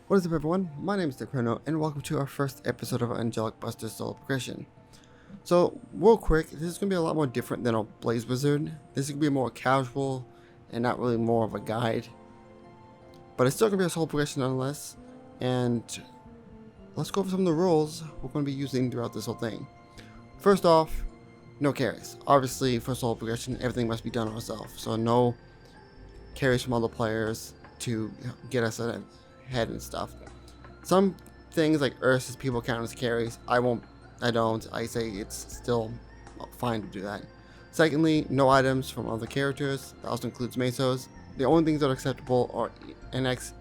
What is up, everyone? My name is TehCrono, and welcome to our first episode of Angelic Buster Solo Progression. So, real quick, this is going to be a lot more different than a Blaze Wizard. This is going to be more casual and not really more of a guide. But it's still going to be a solo progression nonetheless. And let's go over some of the rules we're going to be using throughout this whole thing. First off, no carries. Obviously, for solo progression, everything must be done ourselves. So no carries from other players to get us ahead and stuff. Some things like Ursus people count as carries. I don't. I say it's still fine to do that. Secondly, no items from other characters. That also includes Mesos. The only things that are acceptable are NX,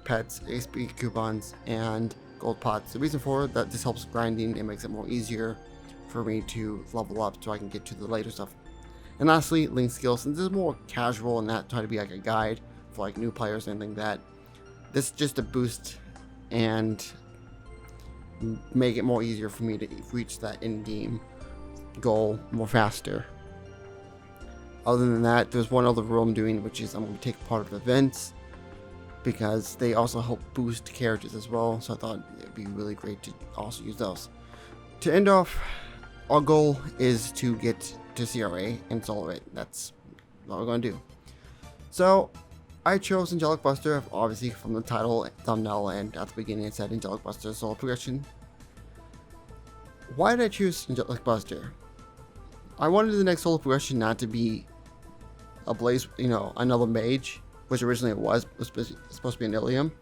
pets, XP coupons, and gold pots. The reason for that, this helps grinding. It makes it more easier for me to level up so I can get to the later stuff. And lastly, link skills. Since this is more casual and not try to be like a guide for like new players and anything like that, this is just a boost and make it more easier for me to reach that in-game goal more faster. Other than that, there's one other rule I'm doing, which is I'm going to take part of events because they also help boost characters as well. So I thought it'd be really great to also use those. To end off, our goal is to get to CRA and solo it. That's what we're going to do. So I chose Angelic Buster, obviously from the title, thumbnail, and at the beginning it said Angelic Buster solo progression. Why did I choose Angelic Buster? I wanted the next solo progression not to be a Blaze, another mage, which originally it was supposed to be an Ilium.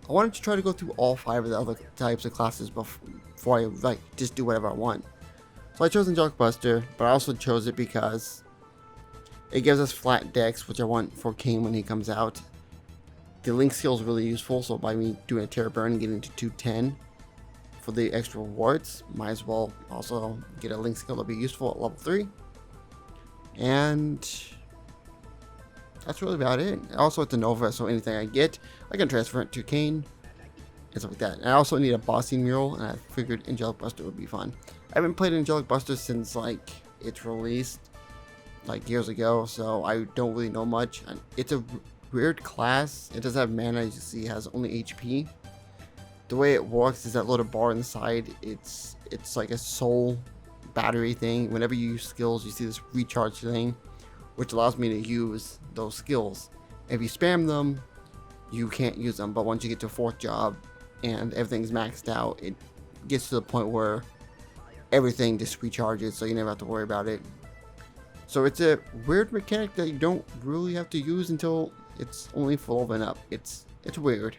I wanted to try to go through all 5 of the other types of classes before I just do whatever I want. So I chose Angelic Buster, but I also chose it because it gives us flat decks, which I want for King when he comes out. The link skill is really useful, so by me doing a Tera burn and getting to 210 for the extra rewards, might as well also get a link skill to be useful at level 3. And that's really about it. Also, it's a Nova, so anything I get, I can transfer it to Kane and stuff like that. And I also need a bossing mural, and I figured Angelic Buster would be fun. I haven't played Angelic Buster since its released years ago, so I don't really know much. It's a weird class. It doesn't have mana, as you see, it has only HP. The way it works is that little bar on the side, it's like a soul battery thing. Whenever you use skills, you see this recharge thing, which allows me to use those skills. If you spam them, you can't use them, but once you get to 4th job and everything's maxed out, it gets to the point where everything just recharges, so you never have to worry about it. So it's a weird mechanic that you don't really have to use until it's only full leveling up. It's weird.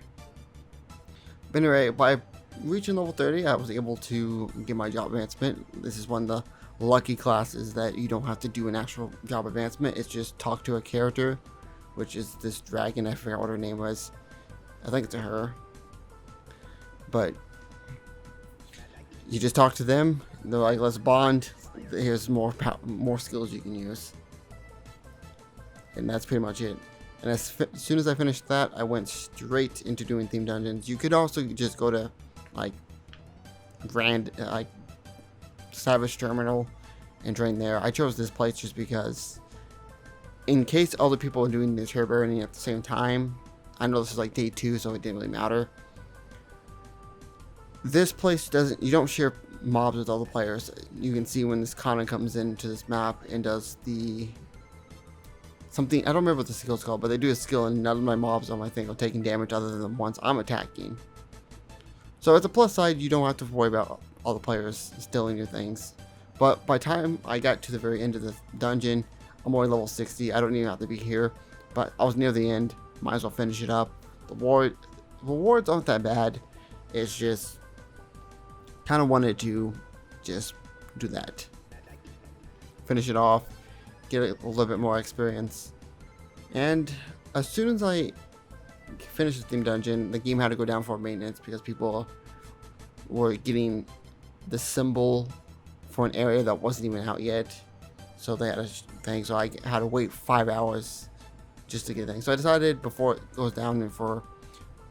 But anyway, by reaching level 30, I was able to get my job advancement. This is one of the lucky classes that you don't have to do an actual job advancement. It's just talk to a character, which is this dragon. I forgot what her name was. I think it's a her. But you just talk to them. They're like, let's bond. Here's more skills you can use. And that's pretty much it. And as soon as I finished that, I went straight into doing theme dungeons. You could also just go to Savage Terminal and train there. I chose this place just because in case other people are doing the Tera burning at the same time. I know this is day 2, so it didn't really matter. This place you don't share mobs with other players. You can see when this Kana comes into this map and does something, I don't remember what the skill's called, but they do a skill and none of my mobs on my thing are taking damage other than the ones I'm attacking. So as a plus side, you don't have to worry about all the players stealing your things. But by the time I got to the very end of the dungeon, I'm only level 60. I don't even have to be here, but I was near the end. Might as well finish it up. The rewards aren't that bad. It's just kind of wanted to just do that. Finish it off. Get a little bit more experience. And as soon as I finished the theme dungeon, the game had to go down for maintenance because people were getting the symbol for an area that wasn't even out yet. So they had a thing, so I had to wait 5 hours just to get things. So I decided before it goes down and for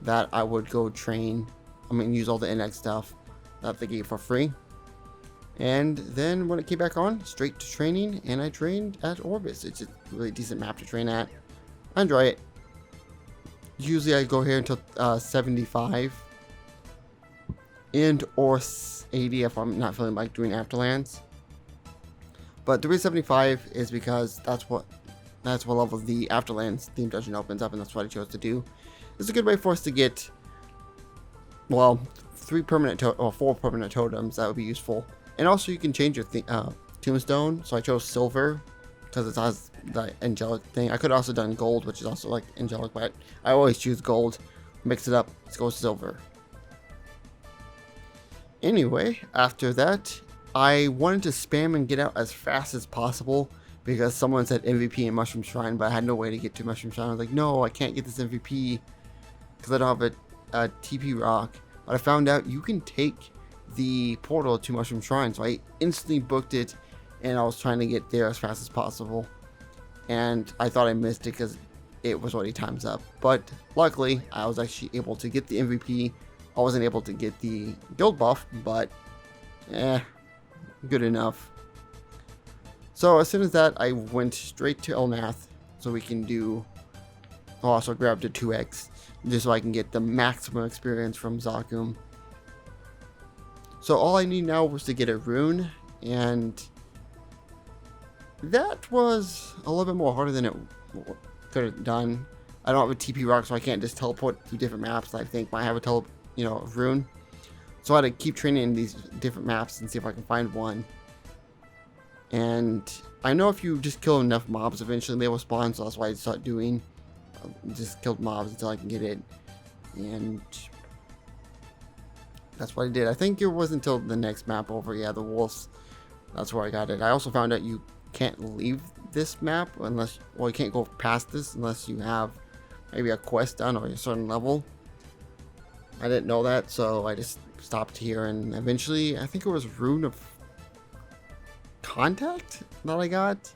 that I would go use all the NX stuff that they gave for free. And then when it came back on, straight to training, and I trained at Orbis. It's a really decent map to train at. I enjoy it. Usually I go here until 75 and or 80 if I'm not feeling like doing Afterlands. But the reason 75 is because that's what level the Afterlands theme dungeon opens up, and that's what I chose to do. It's a good way for us to get, well, 4 permanent totems that would be useful. And also you can change your tombstone. So I chose silver because it has the angelic thing. I could have also done gold, which is also like angelic, but I always choose gold. Mix it up, let's go silver. Anyway, after that, I wanted to spam and get out as fast as possible because someone said MVP in Mushroom Shrine, but I had no way to get to Mushroom Shrine. I was like, no, I can't get this MVP because I don't have a TP rock. But I found out you can take the portal to Mushroom Shrine, so I instantly booked it, and I was trying to get there as fast as possible. And I thought I missed it because it was already time's up. But luckily, I was actually able to get the MVP. I wasn't able to get the guild buff, but good enough. So as soon as that, I went straight to Elnath so we can do. I also grabbed a 2x just so I can get the maximum experience from Zakum. So all I need now was to get a rune, and that was a little bit more harder than it could have done. I don't have a TP rock, so I can't just teleport through different maps. I think might have a rune. So I had to keep training in these different maps and see if I can find one. And I know if you just kill enough mobs, eventually they will spawn, so that's why I started doing. Just killed mobs until I can get it. And that's what I did. I think it wasn't until the next map over, yeah, the wolves. That's where I got it. I also found out you can't leave this map unless, well, you can't go past this unless you have maybe a quest done or a certain level. I didn't know that, so I just stopped here, and eventually I think it was Rune of Contact that I got,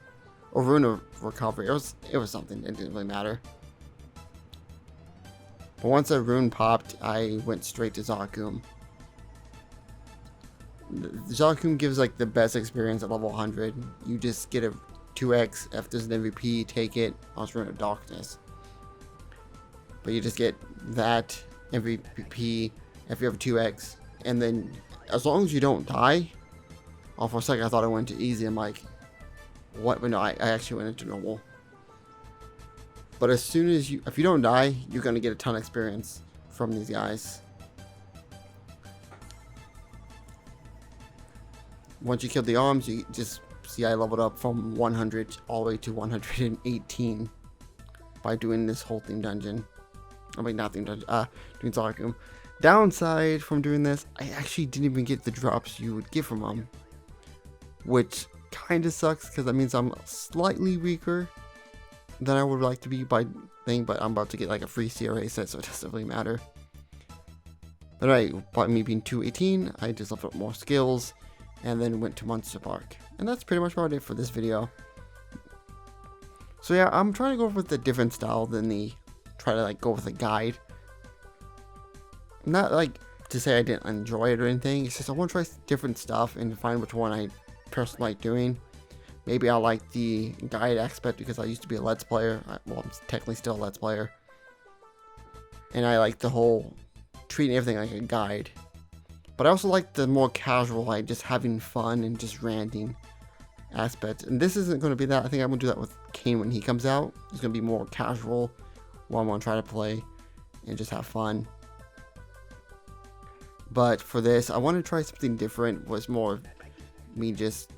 or Rune of Recovery. It was something. It didn't really matter. But once that rune popped, I went straight to Zakum. Zakum gives like the best experience at level 100. You just get a 2x. If there's an MVP, take it. I was Rune of Darkness. But you just get that MVP if you have a 2x. And then as long as you don't die. Oh, for a second I thought I went to easy. I'm like, what? But no, I actually went into normal. But as soon as if you don't die, you're going to get a ton of experience from these guys. Once you kill the arms, you just see I leveled up from 100 all the way to 118 by doing this whole theme dungeon. I mean, not theme dungeon, doing Zakum. Downside from doing this, I actually didn't even get the drops you would get from them, which kind of sucks because that means I'm slightly weaker than I would like to be by thing, but I'm about to get like a free CRA set, so it doesn't really matter. But by me being 218, I just leveled up more skills and then went to Monster Park. And that's pretty much about it for this video. So yeah, I'm trying to go with a different style than try to like go with a guide. Not like to say I didn't enjoy it or anything, it's just I want to try different stuff and find which one I personally like doing. Maybe I like the guide aspect because I used to be a Let's Player. Well, I'm technically still a Let's Player. And I like the whole treating everything like a guide. But I also like the more casual, like just having fun and just ranting aspect. And this isn't going to be that. I think I'm going to do that with Kane when he comes out. It's going to be more casual while I'm going to try to play and just have fun. But for this, I want to try something different. Was more me just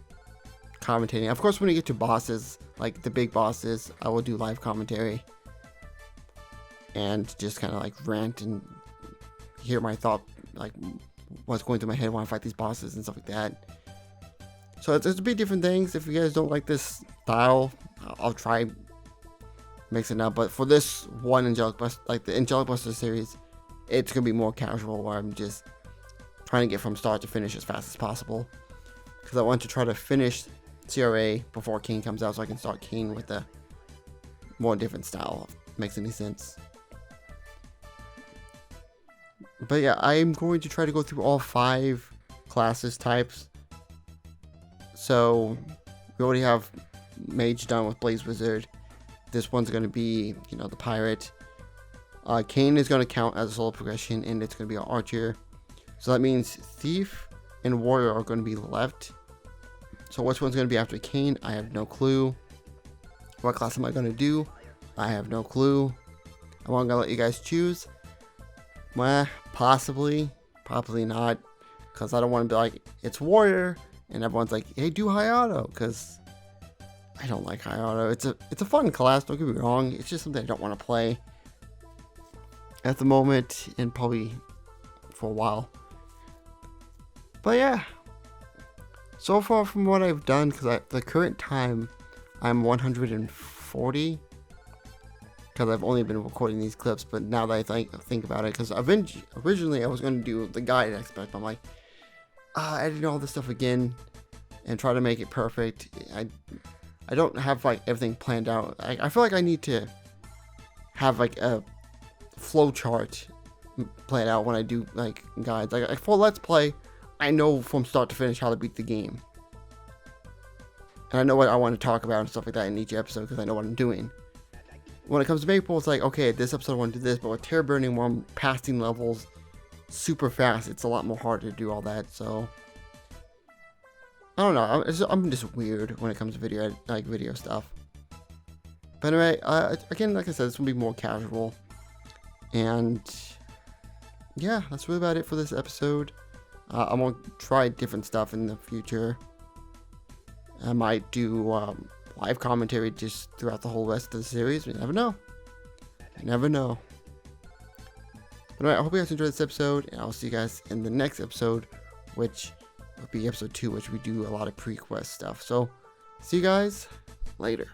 commentating. Of course, when you get to bosses, like the big bosses, I will do live commentary and just kind of like rant and hear my thought, like what's going through my head when I fight these bosses and stuff like that. So there's a bit different things. If you guys don't like this style, I'll try mixing it up. But for this one Angelic Buster, like the Angelic Buster series, it's gonna be more casual, where I'm just trying to get from start to finish as fast as possible, because I want to try to finish CRA before King comes out, so I can start King with a more different style. Makes any sense? But yeah, I'm going to try to go through all 5 classes types. So we already have Mage done with Blaze Wizard. This one's going to be, the Pirate. Kane is going to count as a solo progression, and it's going to be an archer. So that means Thief and Warrior are going to be left. So which one's going to be after Kane? I have no clue. What class am I going to do? I have no clue. I'm going to let you guys choose. Well, possibly. Probably not. Because I don't want to be like, it's Warrior. And everyone's like, hey, do high auto. Because I don't like high auto. It's a fun class, don't get me wrong. It's just something I don't want to play at the moment, and probably for a while. But yeah, so far from what I've done, because at the current time I'm 140, because I've only been recording these clips. But now that I think about it, because originally I was going to do the guide aspect, but I'm like, editing all this stuff again and try to make it perfect. I don't have like everything planned out. I feel like I need to have like a flow chart planned out when I do like guides. Like for Let's Play, I know from start to finish how to beat the game, and I know what I want to talk about and stuff like that in each episode, because I know what I'm doing. When it comes to Maple, it's like, okay, this episode I want to do this, but with Terra Burning, where I'm passing levels super fast, it's a lot more hard to do all that. So I don't know. I'm just weird when it comes to video stuff. But anyway, again, like I said, this will be more casual. And yeah, that's really about it for this episode. I'm going to try different stuff in the future. I might do live commentary just throughout the whole rest of the series. You never know. You never know. But anyway, I hope you guys enjoyed this episode, and I'll see you guys in the next episode, which will be episode 2, which we do a lot of pre-quest stuff. So, see you guys later.